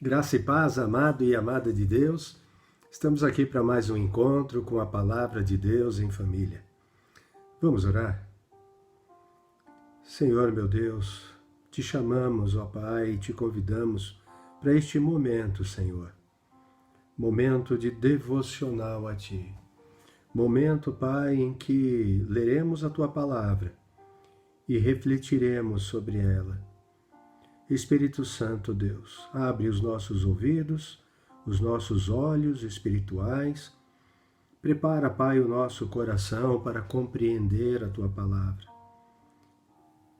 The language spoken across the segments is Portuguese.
Graça e paz, amado e amada de Deus. Estamos aqui para mais um encontro com a palavra de Deus em família. Vamos orar? Senhor, meu Deus, te chamamos, ó Pai, e te convidamos para este momento, Senhor. Momento de devocional a Ti. Momento, Pai, em que leremos a Tua palavra e refletiremos sobre ela. Espírito Santo, Deus, abre os nossos ouvidos, os nossos olhos espirituais. Prepara, Pai, o nosso coração para compreender a Tua palavra.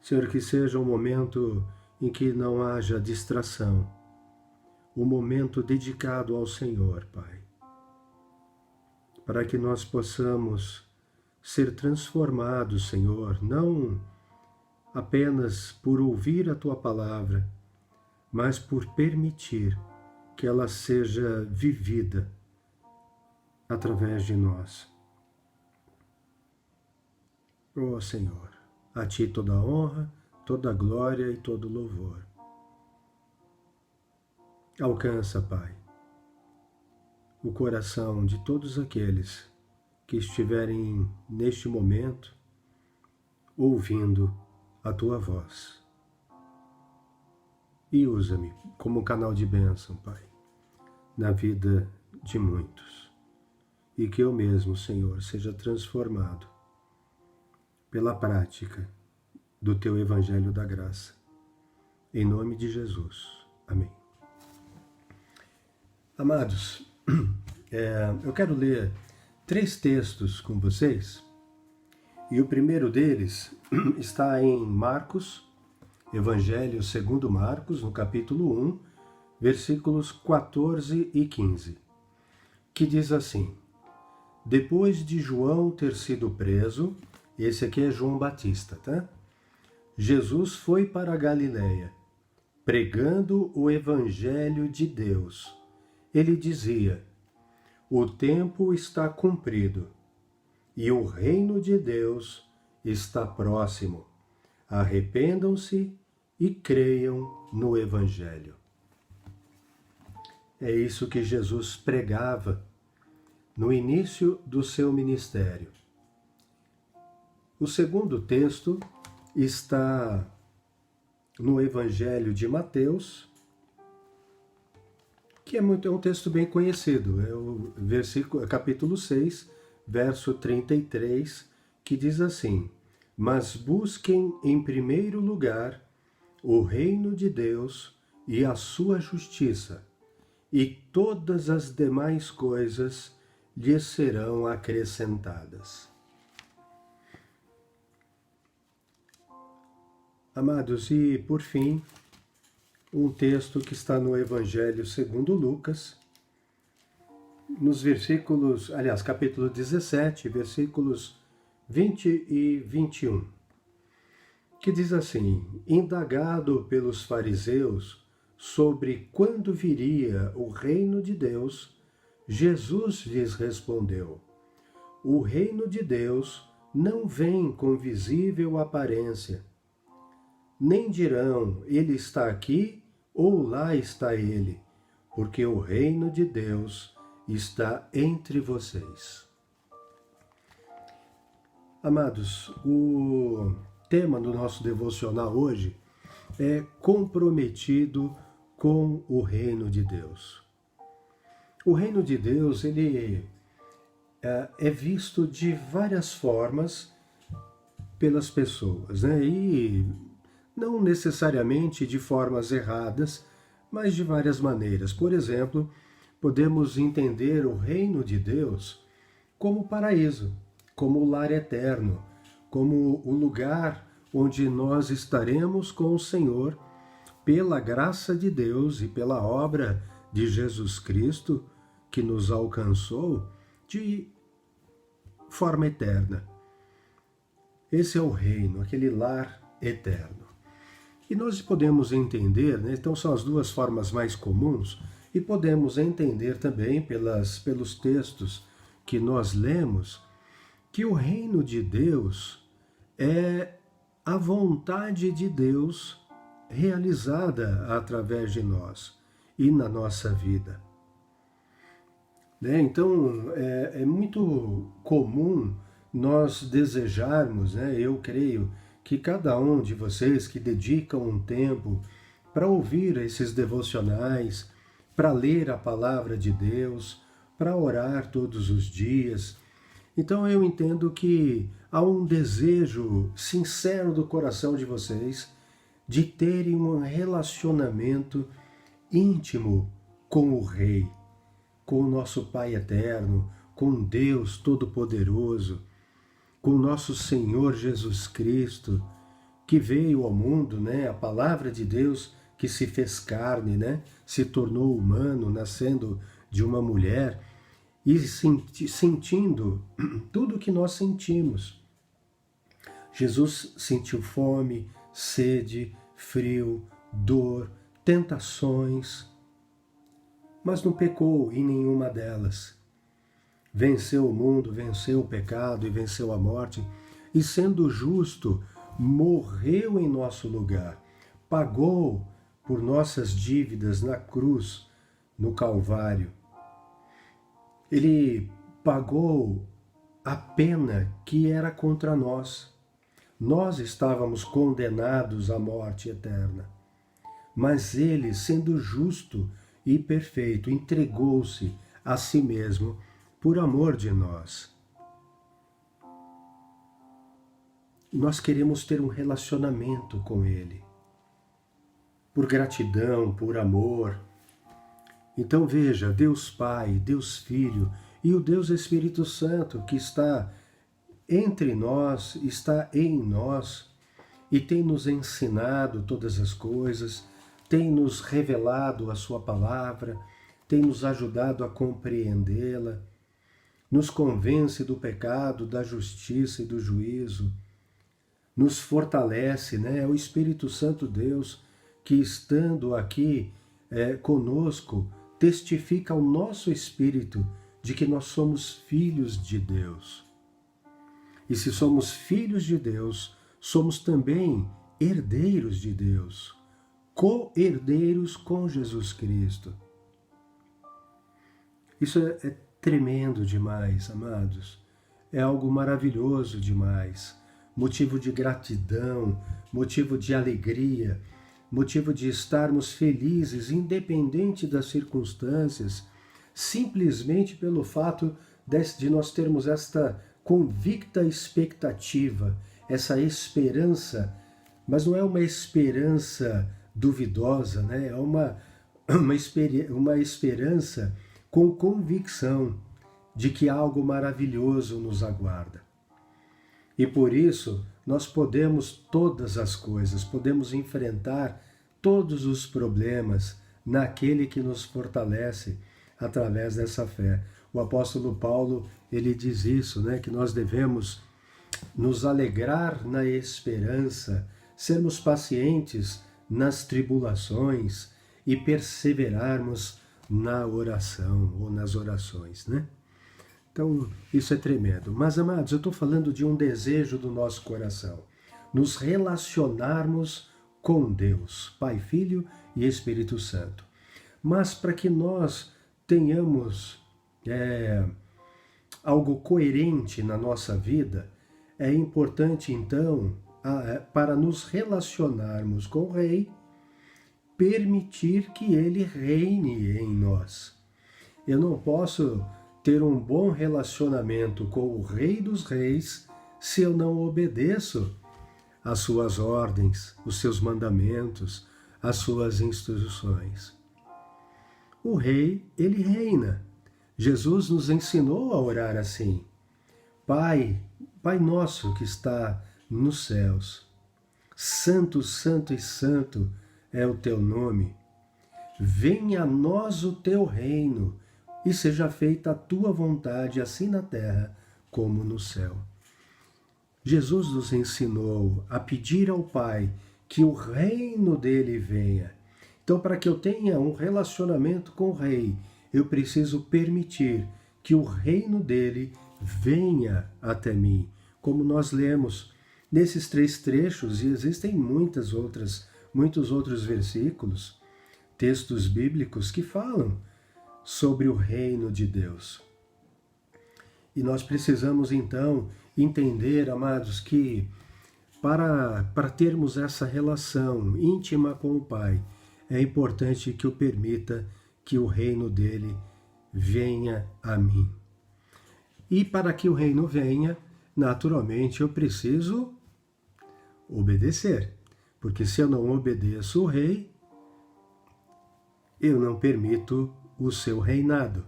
Senhor, que seja um momento em que não haja distração, um momento dedicado ao Senhor, Pai, para que nós possamos ser transformados, Senhor, não apenas por ouvir a Tua palavra, mas por permitir que ela seja vivida através de nós. Ó Senhor, a Ti toda a honra, toda a glória e todo o louvor. Alcança, Pai, o coração de todos aqueles que estiverem neste momento ouvindo a Tua voz. E usa-me como canal de bênção, Pai, na vida de muitos. E que eu mesmo, Senhor, seja transformado pela prática do Teu Evangelho da Graça. Em nome de Jesus. Amém. Amados, eu quero ler 3 textos com vocês. E o primeiro deles está em Marcos, Evangelho segundo Marcos, no capítulo 1, versículos 14 e 15, que diz assim: Depois de João ter sido preso, esse aqui é João Batista, tá? Jesus foi para a Galileia, pregando o Evangelho de Deus. Ele dizia: O tempo está cumprido e o reino de Deus está próximo. Arrependam-se e creiam no Evangelho. É isso que Jesus pregava no início do seu ministério. O segundo texto está no Evangelho de Mateus, que é um texto bem conhecido. É o capítulo 6, verso 33, que diz assim: Mas busquem em primeiro lugar o reino de Deus e a sua justiça, e todas as demais coisas lhes serão acrescentadas. Amados, e por fim, um texto que está no Evangelho segundo Lucas, nos versículos, capítulo 17, versículos 20 e 21, que diz assim: Indagado pelos fariseus sobre quando viria o reino de Deus, Jesus lhes respondeu: O reino de Deus não vem com visível aparência. Nem dirão, ele está aqui ou lá está ele, porque o reino de Deus está entre vocês. Amados, o tema do nosso devocional hoje é comprometido com o reino de Deus. O reino de Deus, ele é visto de várias formas pelas pessoas, né? E não necessariamente de formas erradas, mas de várias maneiras. Por exemplo, podemos entender o reino de Deus como paraíso, como o lar eterno, como o lugar onde nós estaremos com o Senhor pela graça de Deus e pela obra de Jesus Cristo que nos alcançou de forma eterna. Esse é o reino, aquele lar eterno. E nós podemos entender, né? Então são as duas formas mais comuns, e podemos entender também pelos textos que nós lemos, que o reino de Deus é a vontade de Deus realizada através de nós. e na nossa vida. Né? Então, é muito comum nós desejarmos, né? Eu creio que cada um de vocês que dedicam um tempo para ouvir esses devocionais, para ler a palavra de Deus, para orar todos os dias. Então eu entendo que há um desejo sincero do coração de vocês de terem um relacionamento íntimo com o Rei, com o nosso Pai eterno, com Deus Todo-Poderoso, com o nosso Senhor Jesus Cristo, que veio ao mundo, né? A palavra de Deus que se fez carne, né? Se tornou humano, nascendo de uma mulher e sentindo tudo o que nós sentimos. Jesus sentiu fome, sede, frio, dor, tentações, mas não pecou em nenhuma delas. Venceu o mundo, venceu o pecado e venceu a morte, e sendo justo, morreu em nosso lugar, pagou por nossas dívidas na cruz, no Calvário. Ele pagou a pena que era contra nós. Nós estávamos condenados à morte eterna. Mas ele, sendo justo e perfeito, entregou-se a si mesmo por amor de nós. Nós queremos ter um relacionamento com ele, por gratidão, por amor. Então veja, Deus Pai, Deus Filho e o Deus Espírito Santo que está entre nós, está em nós e tem nos ensinado todas as coisas, tem nos revelado a sua palavra, tem nos ajudado a compreendê-la, nos convence do pecado, da justiça e do juízo, nos fortalece, né? É o Espírito Santo Deus que, estando aqui conosco, testifica ao nosso espírito de que nós somos filhos de Deus. E se somos filhos de Deus, somos também herdeiros de Deus, co-herdeiros com Jesus Cristo. Isso é tremendo demais, amados. É algo maravilhoso demais. Motivo de gratidão, motivo de alegria, motivo de estarmos felizes, independente das circunstâncias, simplesmente pelo fato de nós termos esta convicta expectativa, essa esperança, mas não é uma esperança duvidosa, né? É uma esperança com convicção de que algo maravilhoso nos aguarda. E por isso nós podemos todas as coisas, podemos enfrentar todos os problemas naquele que nos fortalece através dessa fé. O apóstolo Paulo, ele diz isso, né, que nós devemos nos alegrar na esperança, sermos pacientes nas tribulações e perseverarmos na oração ou nas orações, né? Então, isso é tremendo. Mas, amados, eu estou falando de um desejo do nosso coração. Nos relacionarmos com Deus, Pai, Filho e Espírito Santo. Mas para que nós tenhamos algo coerente na nossa vida, é importante, então, para nos relacionarmos com o Rei, permitir que Ele reine em nós. Eu não posso ter um bom relacionamento com o Rei dos Reis se eu não obedeço às suas ordens, os seus mandamentos, as suas instruções. O Rei, ele reina. Jesus nos ensinou a orar assim: Pai, Pai nosso que está nos céus, santo, santo e santo é o teu nome. Venha a nós o teu reino e seja feita a tua vontade, assim na terra como no céu. Jesus nos ensinou a pedir ao Pai que o reino dele venha. Então, para que eu tenha um relacionamento com o Rei, eu preciso permitir que o reino dele venha até mim. Como nós lemos nesses 3 trechos, e existem muitos outros versículos, textos bíblicos que falam sobre o reino de Deus. E nós precisamos então entender, amados, que para termos essa relação íntima com o Pai, é importante que eu permita que o reino dele venha a mim. E para que o reino venha, naturalmente eu preciso obedecer. Porque se eu não obedeço o rei, eu não permito o seu reinado.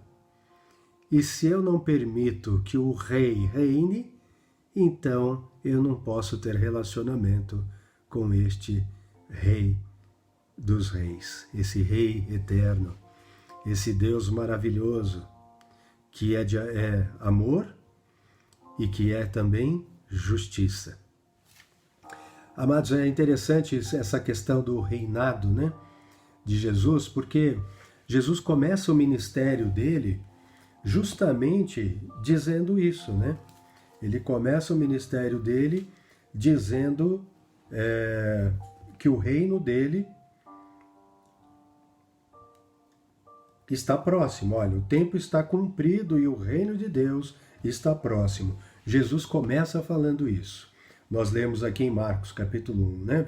E se eu não permito que o rei reine, então eu não posso ter relacionamento com este rei dos reis, esse rei eterno, esse Deus maravilhoso, que é amor e que é também justiça. Amados, é interessante essa questão do reinado, né, de Jesus, porque Jesus começa o ministério dele justamente dizendo isso, né? Ele começa o ministério dele dizendo que o reino dele está próximo. Olha, o tempo está cumprido e o reino de Deus está próximo. Jesus começa falando isso. Nós lemos aqui em Marcos, capítulo 1, né?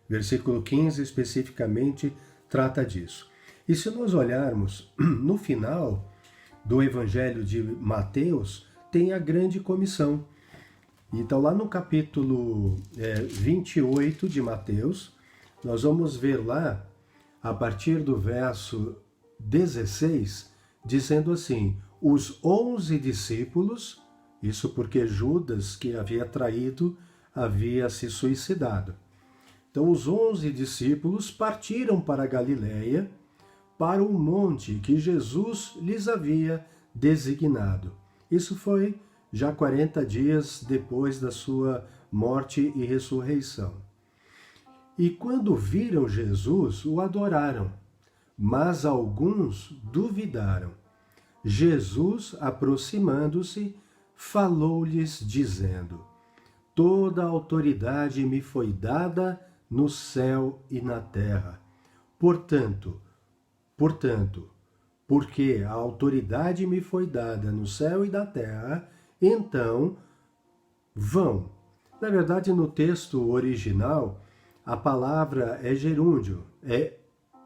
Versículo 15, especificamente, trata disso. E se nós olharmos no final do Evangelho de Mateus, tem a grande comissão. Então, lá no capítulo 28 de Mateus, nós vamos ver lá, a partir do verso 16, dizendo assim: os 11 discípulos, isso porque Judas, que havia traído, havia se suicidado. Então, os 11 discípulos partiram para a Galiléia, para o monte que Jesus lhes havia designado. Isso foi já 40 dias depois da sua morte e ressurreição. E quando viram Jesus, o adoraram, mas alguns duvidaram. Jesus, aproximando-se, falou-lhes, dizendo: toda a autoridade me foi dada no céu e na terra. Portanto, porque a autoridade me foi dada no céu e na terra, então vão. Na verdade, no texto original, a palavra é gerúndio, é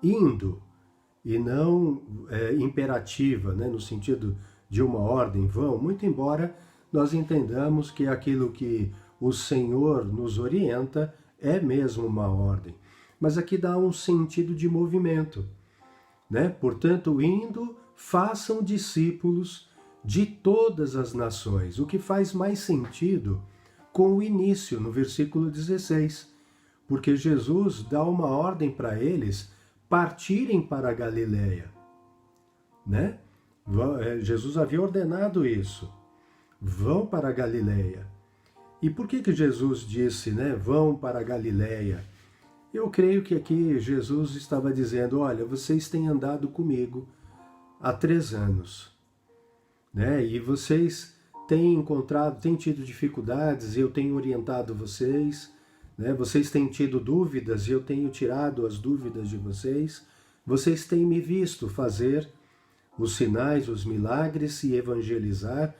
indo, e não imperativa, né, no sentido de uma ordem, vão, muito embora nós entendamos que aquilo que o Senhor nos orienta é mesmo uma ordem. Mas aqui dá um sentido de movimento, né? Portanto, indo, façam discípulos de todas as nações, o que faz mais sentido com o início, no versículo 16, porque Jesus dá uma ordem para eles partirem para a Galiléia, né? Jesus havia ordenado isso, vão para a Galiléia. E por que Jesus disse, né, vão para a Galiléia? Eu creio que aqui Jesus estava dizendo: olha, vocês têm andado comigo há 3 anos, né? E vocês têm tido dificuldades e eu tenho orientado vocês, né? Vocês têm tido dúvidas e eu tenho tirado as dúvidas de vocês. Vocês têm me visto fazer os sinais, os milagres e evangelizar.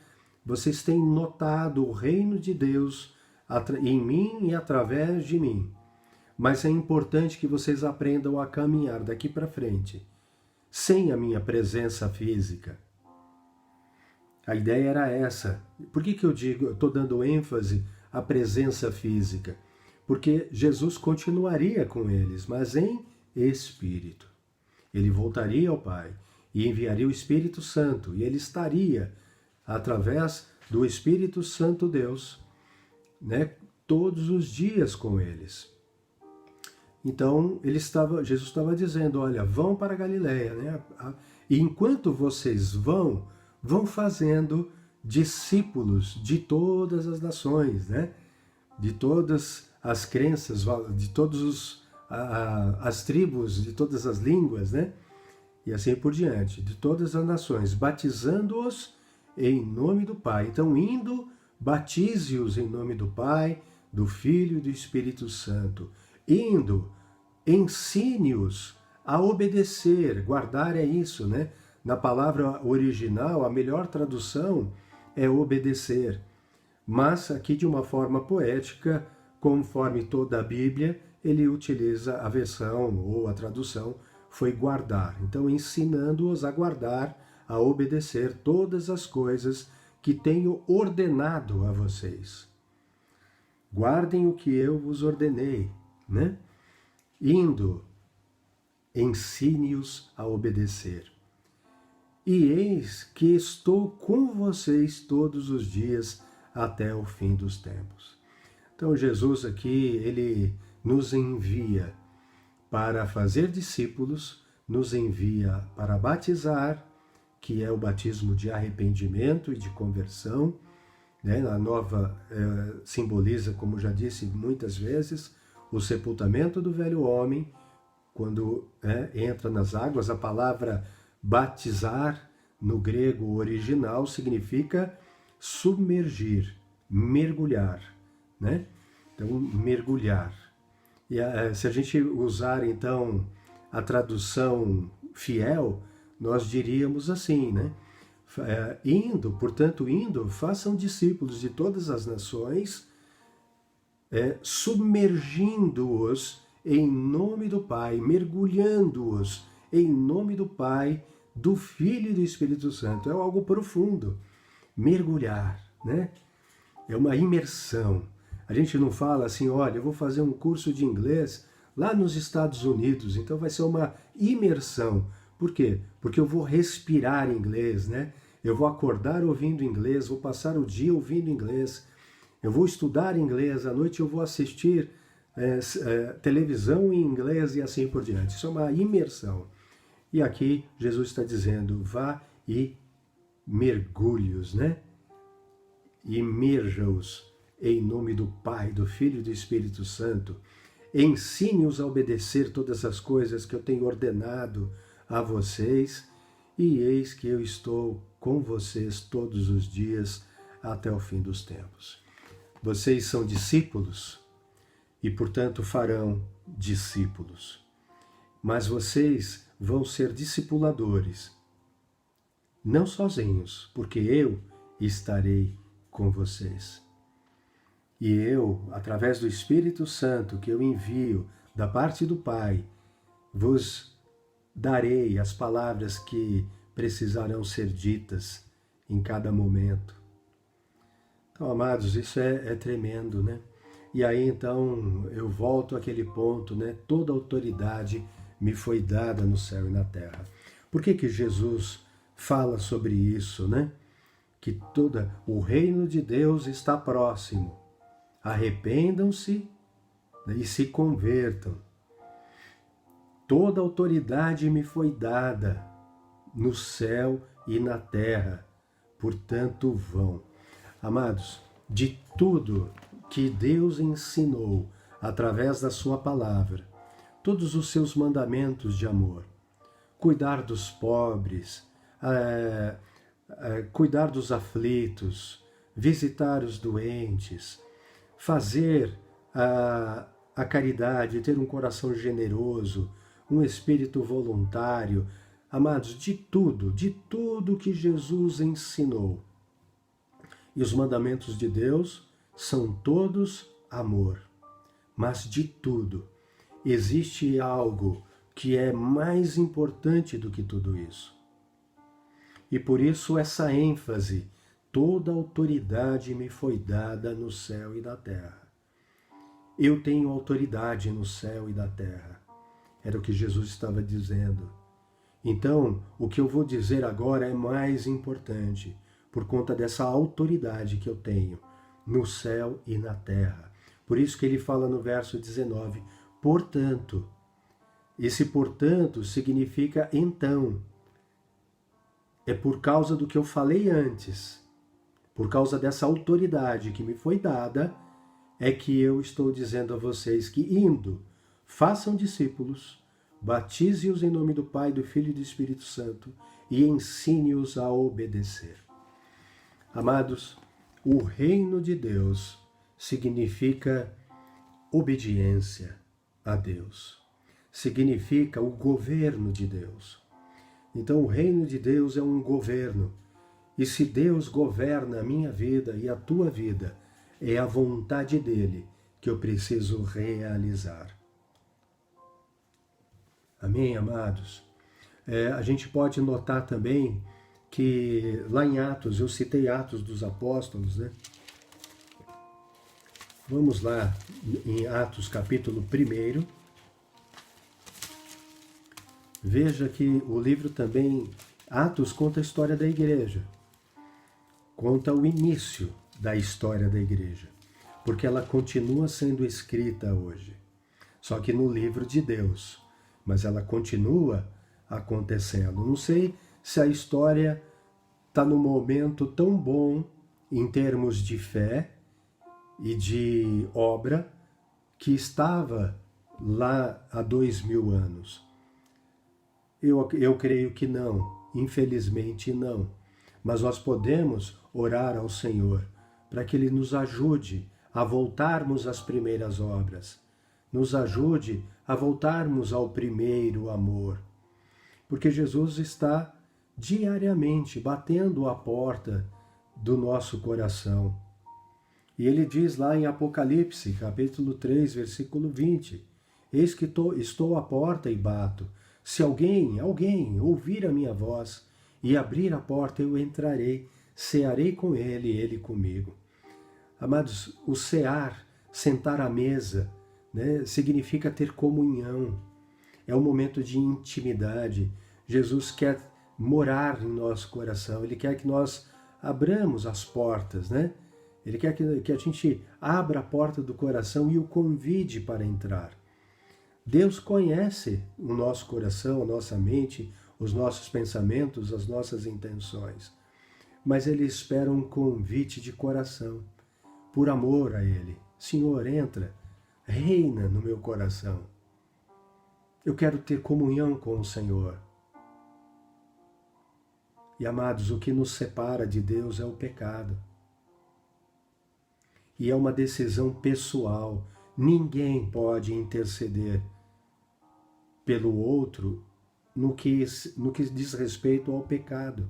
Vocês têm notado o reino de Deus em mim e através de mim. Mas é importante que vocês aprendam a caminhar daqui para frente, sem a minha presença física. A ideia era essa. Por que eu estou dando ênfase à presença física? Porque Jesus continuaria com eles, mas em espírito. Ele voltaria ao Pai e enviaria o Espírito Santo, e ele estaria, através do Espírito Santo Deus, né, todos os dias com eles. Então, Jesus estava dizendo, olha, vão para a Galiléia, né? E enquanto vocês vão fazendo discípulos de todas as nações, né? De todas as crenças, de todas as tribos, de todas as línguas, né? E assim por diante, de todas as nações, batizando-os em nome do Pai. Então, indo, batize-os em nome do Pai, do Filho e do Espírito Santo. Indo, ensine-os a obedecer. Guardar é isso, né? Na palavra original, a melhor tradução é obedecer. Mas aqui de uma forma poética, conforme toda a Bíblia, ele utiliza a versão ou a tradução foi guardar. Então, ensinando-os a guardar, a obedecer todas as coisas que tenho ordenado a vocês. Guardem o que eu vos ordenei, né? Indo, ensine-os a obedecer. E eis que estou com vocês todos os dias até o fim dos tempos. Então Jesus aqui, ele nos envia para fazer discípulos, nos envia para batizar, que é o batismo de arrependimento e de conversão, né? A nova simboliza, como já disse muitas vezes, o sepultamento do velho homem, quando entra nas águas. A palavra batizar, no grego original, significa submergir, mergulhar, né? Então, mergulhar. E se a gente usar, então, a tradução fiel, nós diríamos assim, né? Portanto, façam discípulos de todas as nações, submergindo-os em nome do Pai, mergulhando-os em nome do Pai, do Filho e do Espírito Santo. É algo profundo. Mergulhar, né? É uma imersão. A gente não fala assim, olha, eu vou fazer um curso de inglês lá nos Estados Unidos, então vai ser uma imersão. Por quê? Porque eu vou respirar inglês, né? Eu vou acordar ouvindo inglês, vou passar o dia ouvindo inglês, eu vou estudar inglês, à noite eu vou assistir televisão em inglês e assim por diante. Isso é uma imersão. E aqui Jesus está dizendo, vá e mergulhe-os, né? Imerja-os em nome do Pai, do Filho e do Espírito Santo. Ensine-os a obedecer todas as coisas que eu tenho ordenado a vocês, e eis que eu estou com vocês todos os dias até o fim dos tempos. Vocês são discípulos e, portanto, farão discípulos. Mas vocês vão ser discipuladores, não sozinhos, porque eu estarei com vocês. E eu, através do Espírito Santo que eu envio da parte do Pai, vos darei as palavras que precisarão ser ditas em cada momento. Então, amados, isso é tremendo, né? E aí, então, eu volto àquele ponto, né? Toda autoridade me foi dada no céu e na terra. Por que Jesus fala sobre isso, né? Que o reino de Deus está próximo. Arrependam-se e se convertam. Toda autoridade me foi dada no céu e na terra, portanto vão. Amados, de tudo que Deus ensinou através da sua palavra, todos os seus mandamentos de amor, cuidar dos pobres, cuidar dos aflitos, visitar os doentes, fazer a caridade, ter um coração generoso, um espírito voluntário. Amados, de tudo que Jesus ensinou. E os mandamentos de Deus são todos amor. Mas de tudo, existe algo que é mais importante do que tudo isso. E por isso essa ênfase, toda autoridade me foi dada no céu e na terra. Eu tenho autoridade no céu e na terra. Era o que Jesus estava dizendo. Então, o que eu vou dizer agora é mais importante, por conta dessa autoridade que eu tenho no céu e na terra. Por isso que ele fala no verso 19, portanto. Esse portanto significa então. É por causa do que eu falei antes, por causa dessa autoridade que me foi dada, é que eu estou dizendo a vocês que indo, façam discípulos, batize-os em nome do Pai, do Filho e do Espírito Santo e ensine-os a obedecer. Amados, o reino de Deus significa obediência a Deus. significa o governo de Deus. Então, o reino de Deus é um governo. E se Deus governa a minha vida e a tua vida, é a vontade dele que eu preciso realizar. Amém, amados? A gente pode notar também que lá em Atos, eu citei Atos dos Apóstolos, né? Vamos lá em Atos capítulo 1. Veja que o livro também, Atos, conta a história da igreja. Conta o início da história da igreja. Porque ela continua sendo escrita hoje. Só que no livro de Deus. Mas ela continua acontecendo. Não sei se a história está num momento tão bom em termos de fé e de obra que estava lá há 2000 anos. Eu creio que não, infelizmente não. Mas nós podemos orar ao Senhor para que Ele nos ajude a voltarmos às primeiras obras, nos ajude a voltarmos ao primeiro amor. Porque Jesus está diariamente batendo a porta do nosso coração. E ele diz lá em Apocalipse, capítulo 3, versículo 20, eis que estou à porta e bato. Se alguém ouvir a minha voz e abrir a porta, eu entrarei, cearei com ele e ele comigo. Amados, o cear, sentar à mesa, né, significa ter comunhão. É um momento de intimidade. Jesus quer morar em nosso coração. Ele quer que nós abramos as portas, né? Ele quer que a gente abra a porta do coração e o convide para entrar. Deus conhece o nosso coração, a nossa mente, os nossos pensamentos, as nossas intenções. Mas Ele espera um convite de coração, por amor a Ele. Senhor, entra, reina no meu coração. Eu quero ter comunhão com o Senhor. E, amados, o que nos separa de Deus é o pecado. E é uma decisão pessoal. Ninguém pode interceder pelo outro no que diz respeito ao pecado.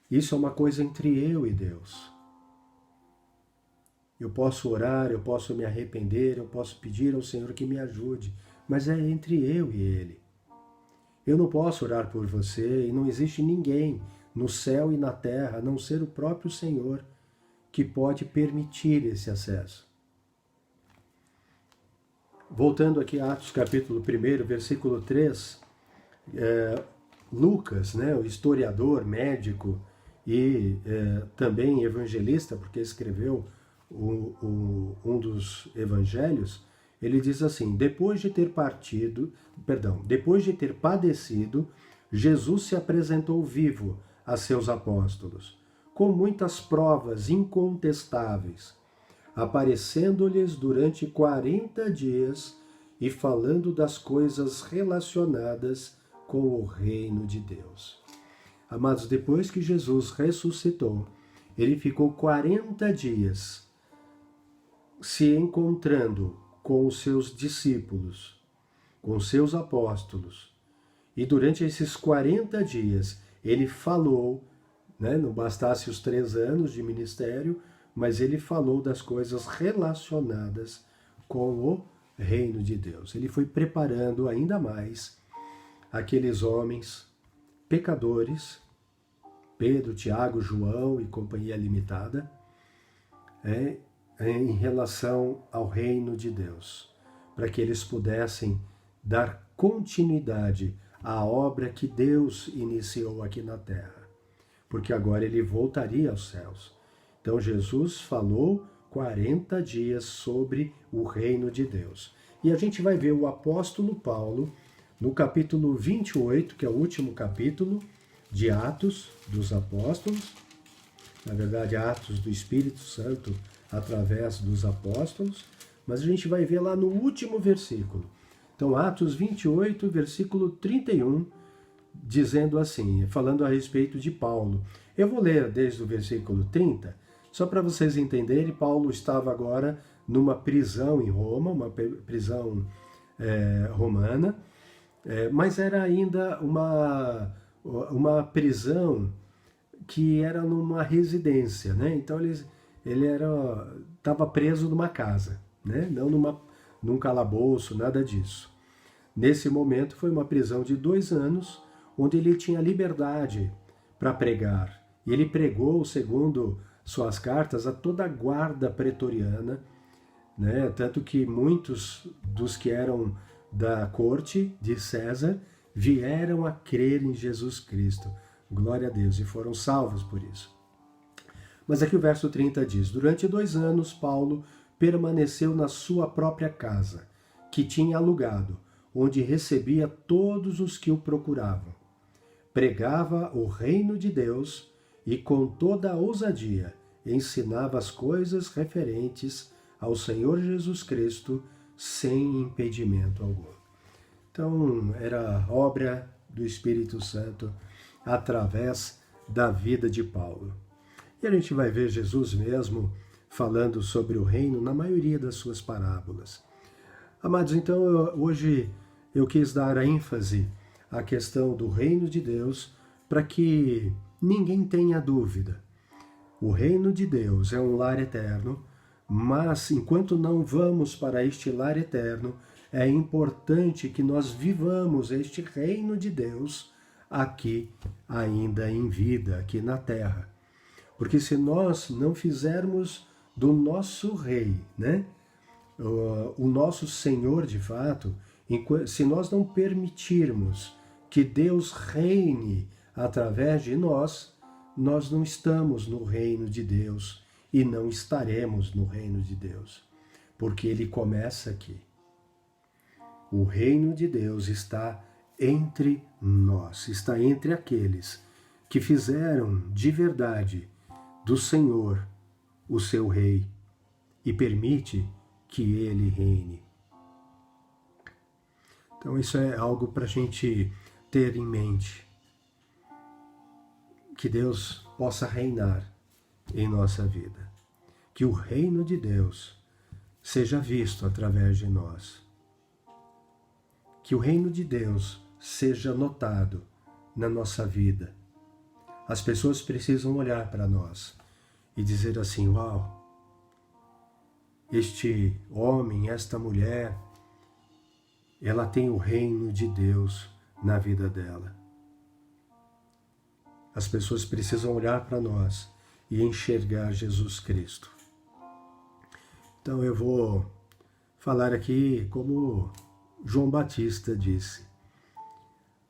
Isso é uma coisa entre eu e Deus. Eu posso orar, eu posso me arrepender, eu posso pedir ao Senhor que me ajude, mas é entre eu e Ele. Eu não posso orar por você e não existe ninguém no céu e na terra, a não ser o próprio Senhor, que pode permitir esse acesso. Voltando aqui a Atos capítulo 1, versículo 3, Lucas, né, o historiador, médico e também evangelista, porque escreveu um dos evangelhos, ele diz assim: depois de ter padecido, Jesus se apresentou vivo a seus apóstolos, com muitas provas incontestáveis, aparecendo-lhes durante 40 dias e falando das coisas relacionadas com o reino de Deus. Amados, depois que Jesus ressuscitou, ele ficou 40 dias se encontrando com os seus discípulos, com os seus apóstolos. E durante esses 40 dias, ele falou, né, não bastasse os 3 anos de ministério, mas ele falou das coisas relacionadas com o reino de Deus. Ele foi preparando ainda mais aqueles homens pecadores, Pedro, Tiago, João e companhia limitada, em relação ao reino de Deus, para que eles pudessem dar continuidade à obra que Deus iniciou aqui na terra, porque agora ele voltaria aos céus. Então Jesus falou 40 dias sobre o reino de Deus. E a gente vai ver o apóstolo Paulo no capítulo 28, que é o último capítulo de Atos dos Apóstolos, na verdade Atos do Espírito Santo através dos apóstolos, mas a gente vai ver lá no último versículo. Então, Atos 28, versículo 31, dizendo assim, falando a respeito de Paulo. Eu vou ler desde o versículo 30, só para vocês entenderem. Paulo estava agora numa prisão em Roma, uma prisão romana, mas era ainda uma prisão que era numa residência, né? Então ele estava preso numa casa, né? Não num calabouço, nada disso. Nesse momento foi uma prisão de 2 anos, onde ele tinha liberdade para pregar. E ele pregou, segundo suas cartas, a toda a guarda pretoriana, né? Tanto que muitos dos que eram da corte de César vieram a crer em Jesus Cristo. Glória a Deus, e foram salvos por isso. Mas aqui o verso 30 diz: durante 2 anos, Paulo permaneceu na sua própria casa, que tinha alugado, onde recebia todos os que o procuravam. Pregava o reino de Deus e, com toda a ousadia, ensinava as coisas referentes ao Senhor Jesus Cristo sem impedimento algum. Então, era obra do Espírito Santo através da vida de Paulo. E a gente vai ver Jesus mesmo falando sobre o reino na maioria das suas parábolas. Amados, então hoje eu quis dar a ênfase à questão do reino de Deus para que ninguém tenha dúvida. O reino de Deus é um lar eterno, mas enquanto não vamos para este lar eterno, é importante que nós vivamos este reino de Deus aqui ainda em vida, aqui na terra. Porque se nós não fizermos do nosso rei, né, o nosso Senhor de fato, se nós não permitirmos que Deus reine através de nós, nós não estamos no reino de Deus e não estaremos no reino de Deus, porque ele começa aqui. O reino de Deus está entre nós, está entre aqueles que fizeram de verdade do Senhor o seu rei e permite que ele reine. Então isso é algo para a gente ter em mente. Que Deus possa reinar em nossa vida. Que o reino de Deus seja visto através de nós. Que o reino de Deus seja notado na nossa vida. As pessoas precisam olhar para nós e dizer assim: uau, este homem, esta mulher, ela tem o reino de Deus na vida dela. As pessoas precisam olhar para nós e enxergar Jesus Cristo. Então eu vou falar aqui como João Batista disse: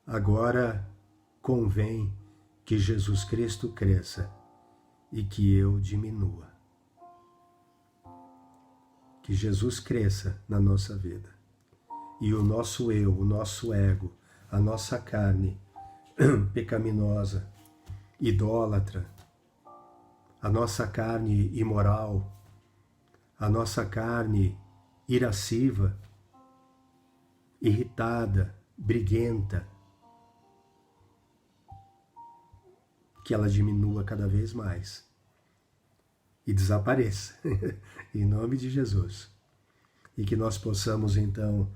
agora convém que Jesus Cristo cresça e que eu diminua. Que Jesus cresça na nossa vida. E o nosso eu, o nosso ego, a nossa carne pecaminosa, idólatra, a nossa carne imoral, a nossa carne irasciva, irritada, briguenta, que ela diminua cada vez mais e desapareça, em nome de Jesus. E que nós possamos então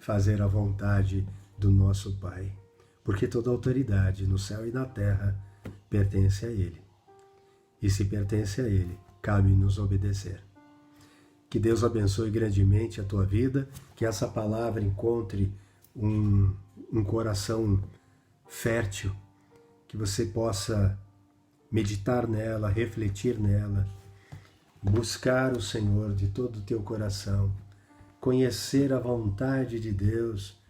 fazer a vontade do nosso Pai, porque toda autoridade no céu e na terra pertence a Ele. E se pertence a Ele, cabe nos obedecer. Que Deus abençoe grandemente a tua vida, que essa palavra encontre um coração fértil, que você possa meditar nela, refletir nela, buscar o Senhor de todo o teu coração, conhecer a vontade de Deus,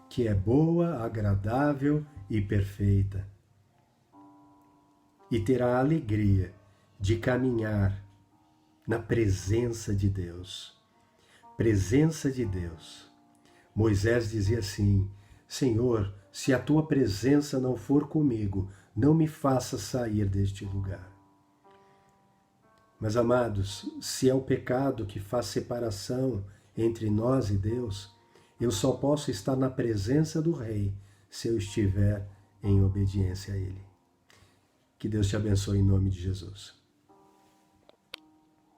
que é boa, agradável e perfeita, e ter a alegria de caminhar na presença de Deus. Presença de Deus. Moisés dizia assim: Senhor, se a tua presença não for comigo, não me faça sair deste lugar. Mas, amados, se é o pecado que faz separação entre nós e Deus, eu só posso estar na presença do Rei se eu estiver em obediência a Ele. Que Deus te abençoe em nome de Jesus.